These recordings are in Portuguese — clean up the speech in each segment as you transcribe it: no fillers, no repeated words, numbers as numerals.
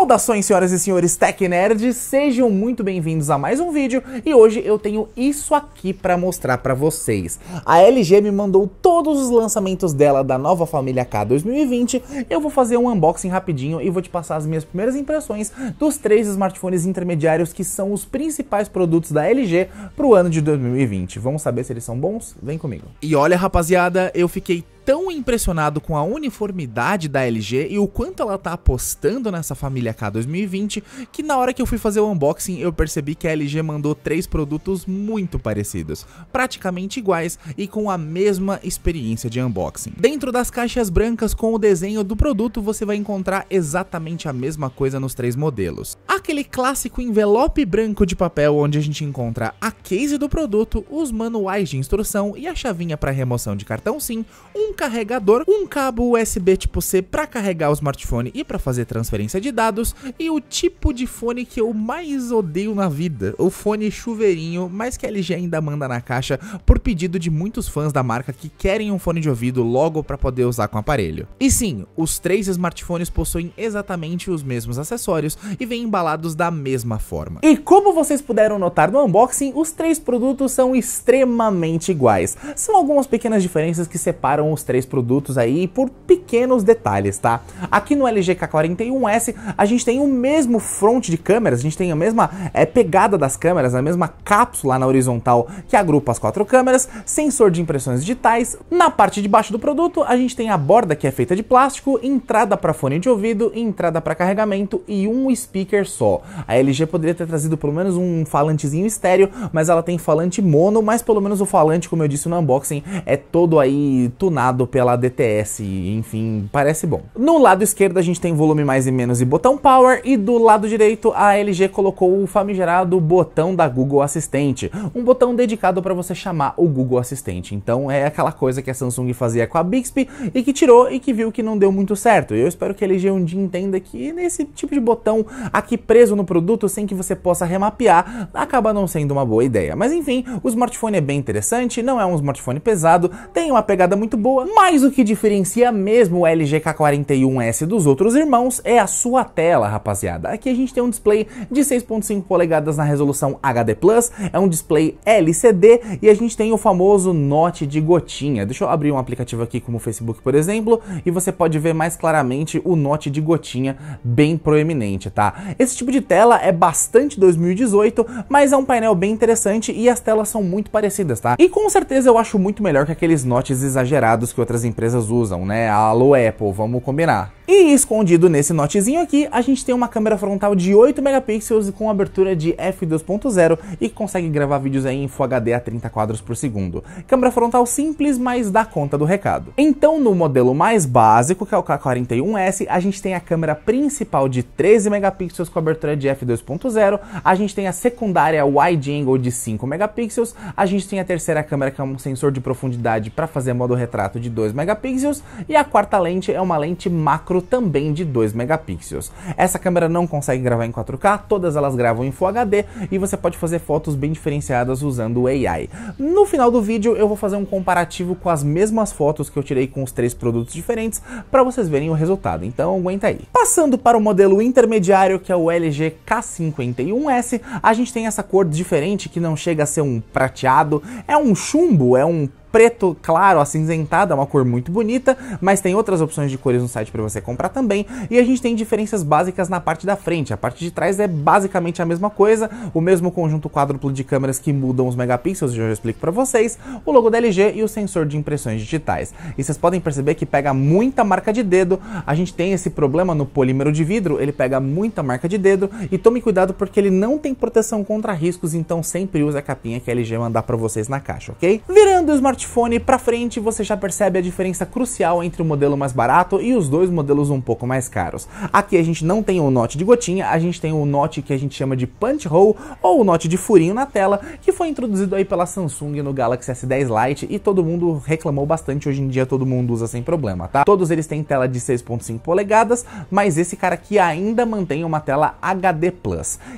Saudações, senhoras e senhores Tech Nerds, sejam muito bem-vindos a mais um vídeo e hoje eu tenho isso aqui para mostrar para vocês. A LG me mandou todos os lançamentos dela da nova família K 2020, eu vou fazer um unboxing rapidinho e vou te passar as minhas primeiras impressões dos 3 smartphones intermediários que são os principais produtos da LG para o ano de 2020. Vamos saber se eles são bons? Vem comigo. E olha, rapaziada, eu fiquei tão impressionado com a uniformidade da LG e o quanto ela tá apostando nessa família K 2020, que na hora que eu fui fazer o unboxing eu percebi que a LG mandou 3 produtos muito parecidos, praticamente iguais e com a mesma experiência de unboxing. Dentro das caixas brancas com o desenho do produto você vai encontrar exatamente a mesma coisa nos 3 modelos. Aquele clássico envelope branco de papel onde a gente encontra a case do produto, os manuais de instrução e a chavinha para remoção de cartão SIM, um carregador, um cabo USB tipo C para carregar o smartphone e para fazer transferência de dados, e o tipo de fone que eu mais odeio na vida, o fone chuveirinho, mas que a LG ainda manda na caixa por pedido de muitos fãs da marca que querem um fone de ouvido logo para poder usar com o aparelho. E sim, os 3 smartphones possuem exatamente os mesmos acessórios e vêm embalados da mesma forma. E como vocês puderam notar no unboxing, os 3 produtos são extremamente iguais. São algumas pequenas diferenças que separam os 3 produtos aí por pequenos detalhes, tá? Aqui no LG K41S a gente tem o mesmo front de câmeras, a gente tem a mesma pegada das câmeras, a mesma cápsula na horizontal que agrupa as 4 câmeras, sensor de impressões digitais. Na parte de baixo do produto a gente tem a borda que é feita de plástico, entrada para fone de ouvido, entrada para carregamento e um speaker só. A LG poderia ter trazido pelo menos um falantezinho estéreo, mas ela tem falante mono, mas pelo menos o falante, como eu disse no unboxing, é todo aí tunado pela DTS, enfim, parece bom. No lado esquerdo a gente tem volume mais e menos e botão power, e do lado direito a LG colocou o famigerado botão da Google Assistente, um botão dedicado para você chamar o Google Assistente. Então é aquela coisa que a Samsung fazia com a Bixby e que tirou e que viu que não deu muito certo. Eu espero que a LG um dia entenda que nesse tipo de botão aqui preso no produto sem que você possa remapear acaba não sendo uma boa ideia. Mas enfim, o smartphone é bem interessante, não é um smartphone pesado, tem uma pegada muito boa, mas o que diferencia mesmo o LG K41S dos outros irmãos é a sua tela, rapaziada. Aqui a gente tem um display de 6.5 polegadas na resolução HD+, é um display LCD e a gente tem o famoso Notch de gotinha. Deixa eu abrir um aplicativo aqui como o Facebook, por exemplo, e você pode ver mais claramente o Notch de gotinha bem proeminente, tá? Esse tipo de tela é bastante 2018, mas é um painel bem interessante e as telas são muito parecidas, tá? E com certeza eu acho muito melhor que aqueles notches exagerados que outras empresas usam, né? Alô Apple, vamos combinar. E escondido nesse notezinho aqui, a gente tem uma câmera frontal de 8 megapixels com abertura de f2.0 e que consegue gravar vídeos aí em Full HD a 30 quadros por segundo. Câmera frontal simples, mas dá conta do recado. Então, no modelo mais básico, que é o K41S, a gente tem a câmera principal de 13 megapixels com abertura de f2.0, a gente tem a secundária wide angle de 5 megapixels, a gente tem a terceira câmera que é um sensor de profundidade para fazer modo retrato de 2 megapixels e a quarta lente é uma lente macro também de 2 megapixels. Essa câmera não consegue gravar em 4K, todas elas gravam em Full HD e você pode fazer fotos bem diferenciadas usando o AI. No final do vídeo eu vou fazer um comparativo com as mesmas fotos que eu tirei com os 3 produtos diferentes para vocês verem o resultado, então aguenta aí. Passando para o modelo intermediário, que é o LG K51S, a gente tem essa cor diferente que não chega a ser um prateado, é um chumbo, é um preto claro, acinzentado, é uma cor muito bonita, mas tem outras opções de cores no site para você comprar também, e a gente tem diferenças básicas na parte da frente. A parte de trás é basicamente a mesma coisa, o mesmo conjunto quádruplo de câmeras que mudam os megapixels, eu já explico para vocês, o logo da LG e o sensor de impressões digitais. E vocês podem perceber que pega muita marca de dedo, a gente tem esse problema no polímero de vidro, ele pega muita marca de dedo, e tome cuidado porque ele não tem proteção contra riscos, então sempre use a capinha que a LG mandar para vocês na caixa, ok? Virando o smartphone para frente, você já percebe a diferença crucial entre o modelo mais barato e os 2 modelos um pouco mais caros. Aqui a gente não tem o Notch de gotinha, a gente tem o Notch que a gente chama de punch hole, ou o Notch de furinho na tela, que foi introduzido aí pela Samsung no Galaxy S10 Lite e todo mundo reclamou bastante, hoje em dia todo mundo usa sem problema, tá? Todos eles têm tela de 6.5 polegadas, mas esse cara aqui ainda mantém uma tela HD+.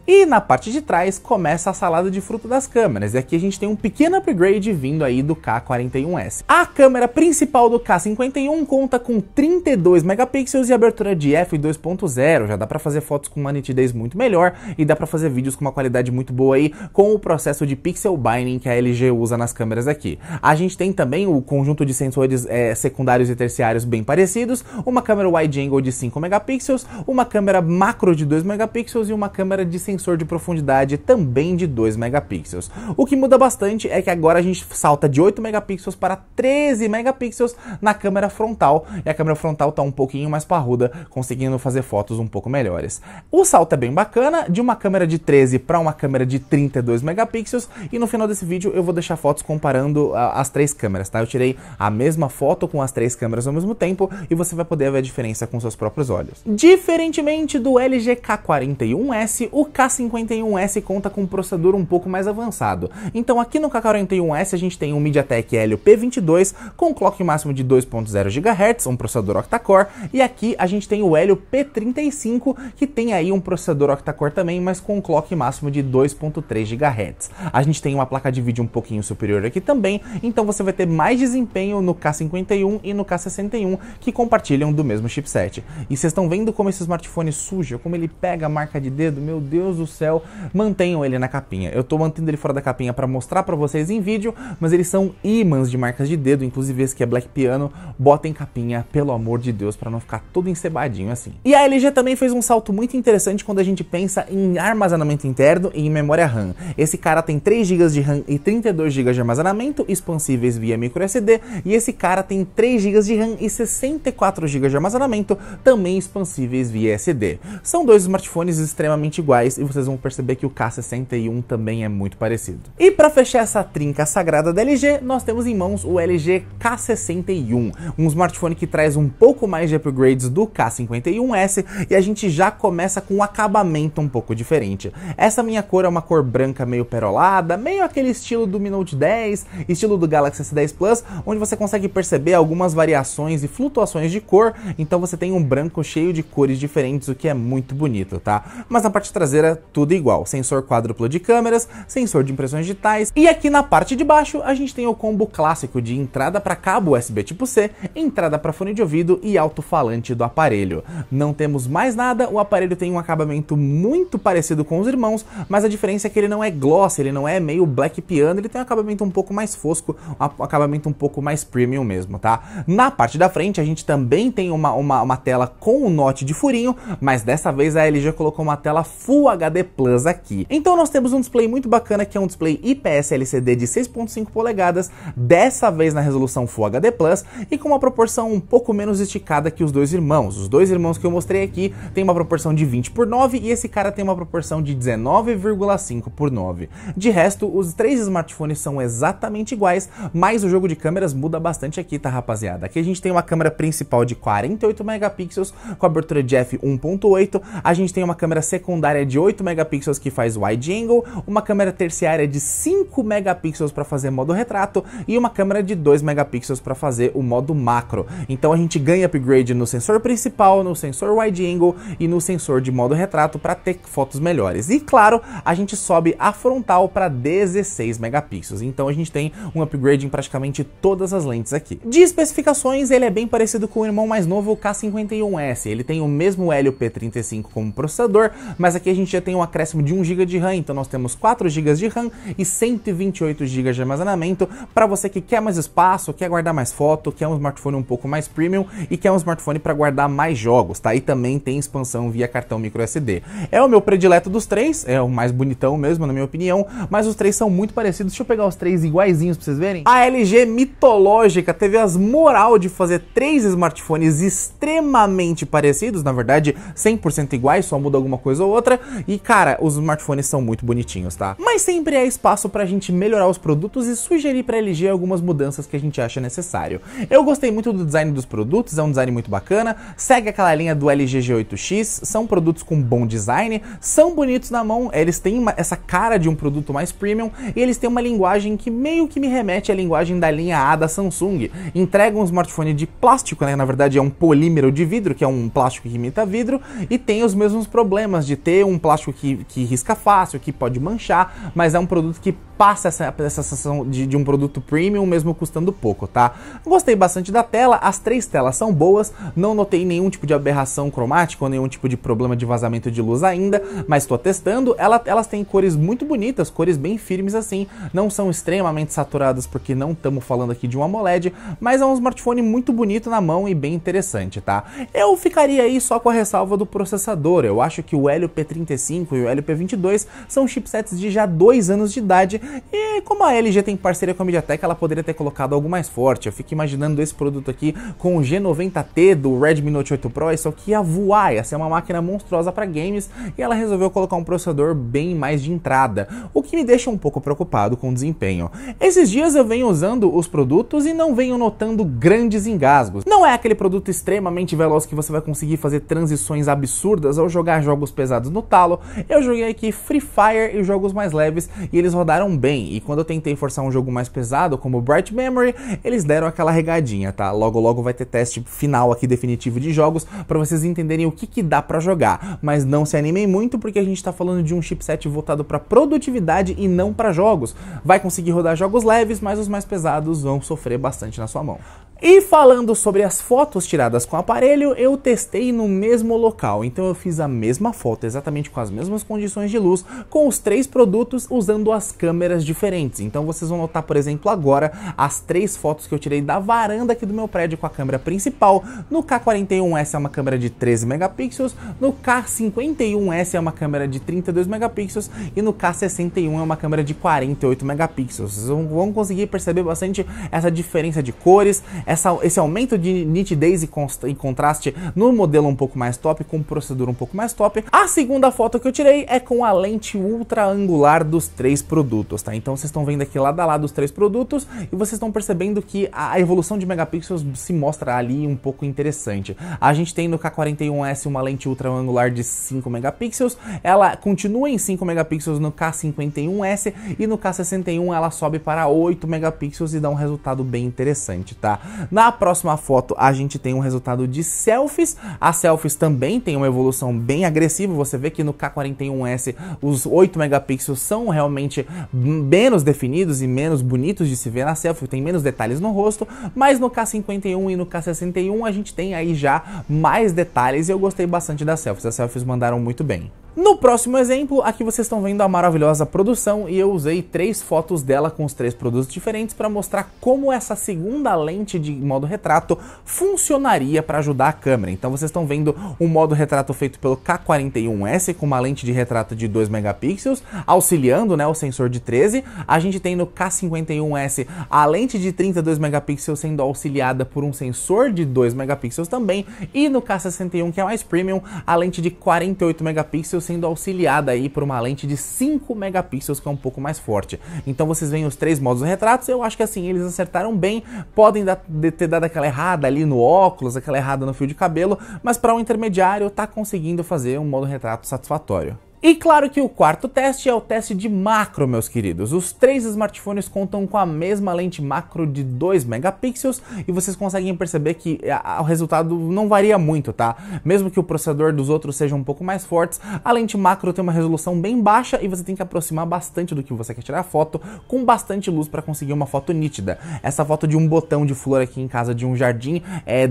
E na parte de trás começa a salada de fruta das câmeras, e aqui a gente tem um pequeno upgrade vindo aí do K41 K41S. A câmera principal do K51 conta com 32 megapixels e abertura de f2.0, já dá pra fazer fotos com uma nitidez muito melhor e dá pra fazer vídeos com uma qualidade muito boa aí com o processo de pixel binding que a LG usa nas câmeras aqui. A gente tem também o conjunto de sensores secundários e terciários bem parecidos, uma câmera wide angle de 5 megapixels, uma câmera macro de 2 megapixels e uma câmera de sensor de profundidade também de 2 megapixels. O que muda bastante é que agora a gente salta de 8 megapixels para 13 megapixels na câmera frontal, e a câmera frontal tá um pouquinho mais parruda, conseguindo fazer fotos um pouco melhores. O salto é bem bacana, de uma câmera de 13 para uma câmera de 32 megapixels, e no final desse vídeo eu vou deixar fotos comparando as três câmeras, tá? Eu tirei a mesma foto com as três câmeras ao mesmo tempo e você vai poder ver a diferença com seus próprios olhos. Diferentemente do LG K41S, o K51S conta com um processador um pouco mais avançado. Então aqui no K41S a gente tem um MediaTek Helio P22 com clock máximo de 2.0 GHz, um processador octa-core, e aqui a gente tem o Helio P35 que tem aí um processador octa-core também, mas com um clock máximo de 2.3 GHz. A gente tem uma placa de vídeo um pouquinho superior aqui também, então você vai ter mais desempenho no K51 e no K61 que compartilham do mesmo chipset. E vocês estão vendo como esse smartphone suja, como ele pega a marca de dedo, meu Deus do céu, mantenham ele na capinha. Eu tô mantendo ele fora da capinha para mostrar para vocês em vídeo, mas eles são ímãs de marcas de dedo, inclusive esse que é Black Piano, botem capinha, pelo amor de Deus, para não ficar todo encebadinho assim. E a LG também fez um salto muito interessante quando a gente pensa em armazenamento interno e em memória RAM. Esse cara tem 3 GB de RAM e 32 GB de armazenamento, expansíveis via microSD, e esse cara tem 3 GB de RAM e 64 GB de armazenamento, também expansíveis via SD. São dois smartphones extremamente iguais e vocês vão perceber que o K61 também é muito parecido. E para fechar essa trinca sagrada da LG, nós temos em mãos o LG K61, um smartphone que traz um pouco mais de upgrades do K51S, e a gente já começa com um acabamento um pouco diferente. Essa minha cor é uma cor branca meio perolada, meio aquele estilo do Mi Note 10, estilo do Galaxy S10 Plus, onde você consegue perceber algumas variações e flutuações de cor, então você tem um branco cheio de cores diferentes, o que é muito bonito, tá? Mas na parte traseira tudo igual, sensor quádruplo de câmeras, sensor de impressões digitais, e aqui na parte de baixo a gente tem o combo clássico de entrada para cabo USB tipo C, entrada para fone de ouvido e alto-falante do aparelho. Não temos mais nada, o aparelho tem um acabamento muito parecido com os irmãos, mas a diferença é que ele não é gloss, ele não é meio Black Piano, ele tem um acabamento um pouco mais fosco, um acabamento um pouco mais premium mesmo, tá? Na parte da frente a gente também tem uma tela com o note de furinho, mas dessa vez a LG colocou uma tela Full HD Plus aqui. Então nós temos um display muito bacana que é um display IPS LCD de 6.5 polegadas, dessa vez na resolução Full HD Plus e com uma proporção um pouco menos esticada que os dois irmãos. Os dois irmãos que eu mostrei aqui tem uma proporção de 20:9 e esse cara tem uma proporção de 19,5:9. De resto, os três smartphones são exatamente iguais, mas o jogo de câmeras muda bastante aqui, tá, rapaziada? Aqui a gente tem uma câmera principal de 48 megapixels com abertura de f1.8, a gente tem uma câmera secundária de 8 megapixels que faz wide angle, uma câmera terciária de 5 megapixels para fazer modo retrato e uma câmera de 2 megapixels para fazer o modo macro. Então a gente ganha upgrade no sensor principal, no sensor wide angle e no sensor de modo retrato para ter fotos melhores. E claro, a gente sobe a frontal para 16 megapixels. Então a gente tem um upgrade em praticamente todas as lentes aqui. De especificações, ele é bem parecido com o irmão mais novo, o K51S. Ele tem o mesmo Helio P35 como processador, mas aqui a gente já tem um acréscimo de 1 GB de RAM, então nós temos 4 GB de RAM e 128 GB de armazenamento para você que quer mais espaço, quer guardar mais foto, quer um smartphone um pouco mais premium e quer um smartphone para guardar mais jogos, tá? E também tem expansão via cartão microSD. É o meu predileto dos três, é o mais bonitão mesmo, na minha opinião, mas os três são muito parecidos. Deixa eu pegar os três iguaizinhos pra vocês verem. A LG mitológica teve as moral de fazer três smartphones extremamente parecidos, na verdade 100% iguais, só muda alguma coisa ou outra, e cara, os smartphones são muito bonitinhos, tá? Mas sempre há espaço pra gente melhorar os produtos e sugerir pra LG algumas mudanças que a gente acha necessário. Eu gostei muito do design dos produtos, é um design muito bacana, segue aquela linha do LG G8X, são produtos com bom design, são bonitos na mão, eles têm essa cara de um produto mais premium e eles têm uma linguagem que meio que me remete à linguagem da linha A da Samsung. Entregam um smartphone de plástico, né? Na verdade é um polímero de vidro, que é um plástico que imita vidro, e tem os mesmos problemas de ter um plástico que risca fácil, que pode manchar, mas é um produto que passa essa sensação de um produto premium, mesmo custando pouco, tá? Gostei bastante da tela, as 3 telas são boas, não notei nenhum tipo de aberração cromática ou nenhum tipo de problema de vazamento de luz ainda, mas estou testando. Elas têm cores muito bonitas, cores bem firmes assim, não são extremamente saturadas porque não estamos falando aqui de um AMOLED, mas é um smartphone muito bonito na mão e bem interessante, tá? Eu ficaria aí só com a ressalva do processador. Eu acho que o Helio P35 e o Helio P22 são chipsets de já 2 anos de idade, e como a LG tem parceria com a MediaTek, ela poderia ter colocado algo mais forte. Eu fico imaginando esse produto aqui com o G90T do Redmi Note 8 Pro, isso aqui ia voar, ia ser uma máquina monstruosa para games, e ela resolveu colocar um processador bem mais de entrada, o que me deixa um pouco preocupado com o desempenho. Esses dias eu venho usando os produtos e não venho notando grandes engasgos. Não é aquele produto extremamente veloz que você vai conseguir fazer transições absurdas ou jogar jogos pesados no talo. Eu joguei aqui Free Fire e jogos mais leves e eles rodaram bem, e quando eu tentei forçar um jogo mais pesado como Bright Memory, eles deram aquela regadinha, tá? Logo logo vai ter teste final aqui definitivo de jogos para vocês entenderem o que dá para jogar, mas não se animem muito porque a gente tá falando de um chipset voltado para produtividade e não para jogos. Vai conseguir rodar jogos leves, mas os mais pesados vão sofrer bastante na sua mão. E falando sobre as fotos tiradas com o aparelho, eu testei no mesmo local, então eu fiz a mesma foto, exatamente com as mesmas condições de luz, com os 3 produtos usando as câmeras diferentes. Então vocês vão notar, por exemplo, agora as 3 fotos que eu tirei da varanda aqui do meu prédio com a câmera principal. No K41S é uma câmera de 13 megapixels, no K51S é uma câmera de 32 megapixels e no K61 é uma câmera de 48 megapixels. Vocês vão conseguir perceber bastante essa diferença de cores, esse aumento de nitidez e contraste no modelo um pouco mais top, com o processador um pouco mais top. A segunda foto que eu tirei é com a lente ultra angular dos 3 produtos, tá? Então vocês estão vendo aqui lado a lado os 3 produtos e vocês estão percebendo que a evolução de megapixels se mostra ali um pouco interessante. A gente tem no K41S uma lente ultra angular de 5 megapixels, ela continua em 5 megapixels no K51S e no K61 ela sobe para 8 megapixels e dá um resultado bem interessante, tá? Na próxima foto a gente tem um resultado de selfies. As selfies também tem uma evolução bem agressiva. Você vê que no K41S os 8 megapixels são realmente menos definidos e menos bonitos de se ver na selfie, tem menos detalhes no rosto, mas no K51 e no K61 a gente tem aí já mais detalhes e eu gostei bastante das selfies. As selfies mandaram muito bem. No próximo exemplo, aqui vocês estão vendo a maravilhosa produção e eu usei 3 fotos dela com os 3 produtos diferentes para mostrar como essa segunda lente de modo retrato funcionaria para ajudar a câmera. Então vocês estão vendo um modo retrato feito pelo K41S com uma lente de retrato de 2 megapixels, auxiliando, né, o sensor de 13. A gente tem no K51S a lente de 32 megapixels sendo auxiliada por um sensor de 2 megapixels também, e no K61, que é mais premium, a lente de 48 megapixels sendo auxiliada aí por uma lente de 5 megapixels, que é um pouco mais forte. Então vocês veem os 3 modos retratos, eu acho que assim, eles acertaram bem, podem ter dado aquela errada ali no óculos, aquela errada no fio de cabelo, mas para um intermediário tá conseguindo fazer um modo retrato satisfatório. E claro que o quarto teste é o teste de macro, meus queridos. Os 3 smartphones contam com a mesma lente macro de 2 megapixels e vocês conseguem perceber que o resultado não varia muito, tá? Mesmo que o processador dos outros seja um pouco mais fortes, a lente macro tem uma resolução bem baixa e você tem que aproximar bastante do que você quer tirar a foto com bastante luz para conseguir uma foto nítida. Essa foto de um botão de flor aqui em casa de um jardim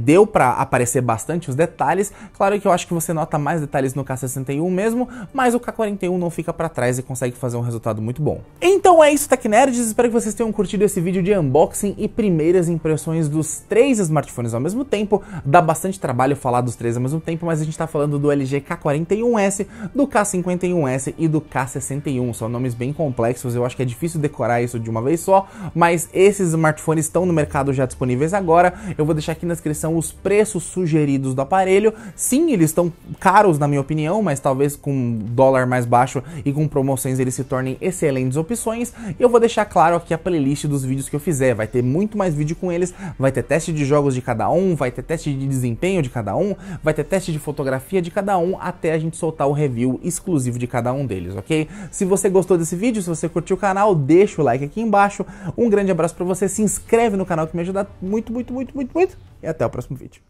deu para aparecer bastante os detalhes. Claro que eu acho que você nota mais detalhes no K61 mesmo, mas o K41 não fica para trás e consegue fazer um resultado muito bom. Então é isso, Tech Nerds, espero que vocês tenham curtido esse vídeo de unboxing e primeiras impressões dos 3 smartphones ao mesmo tempo. Dá bastante trabalho falar dos 3 ao mesmo tempo, mas a gente tá falando do LG K41S, do K51S e do K61, são nomes bem complexos, eu acho que é difícil decorar isso de uma vez só, mas esses smartphones estão no mercado já disponíveis agora. Eu vou deixar aqui na descrição os preços sugeridos do aparelho. Sim, eles estão caros na minha opinião, mas talvez com dólar mais baixo e com promoções eles se tornem excelentes opções. E eu vou deixar claro aqui a playlist dos vídeos que eu fizer, vai ter muito mais vídeo com eles, vai ter teste de jogos de cada um, vai ter teste de desempenho de cada um, vai ter teste de fotografia de cada um, até a gente soltar o review exclusivo de cada um deles, ok? Se você gostou desse vídeo, se você curtiu o canal, deixa o like aqui embaixo, um grande abraço pra você, se inscreve no canal que me ajuda muito, muito, muito, muito, muito, e até o próximo vídeo.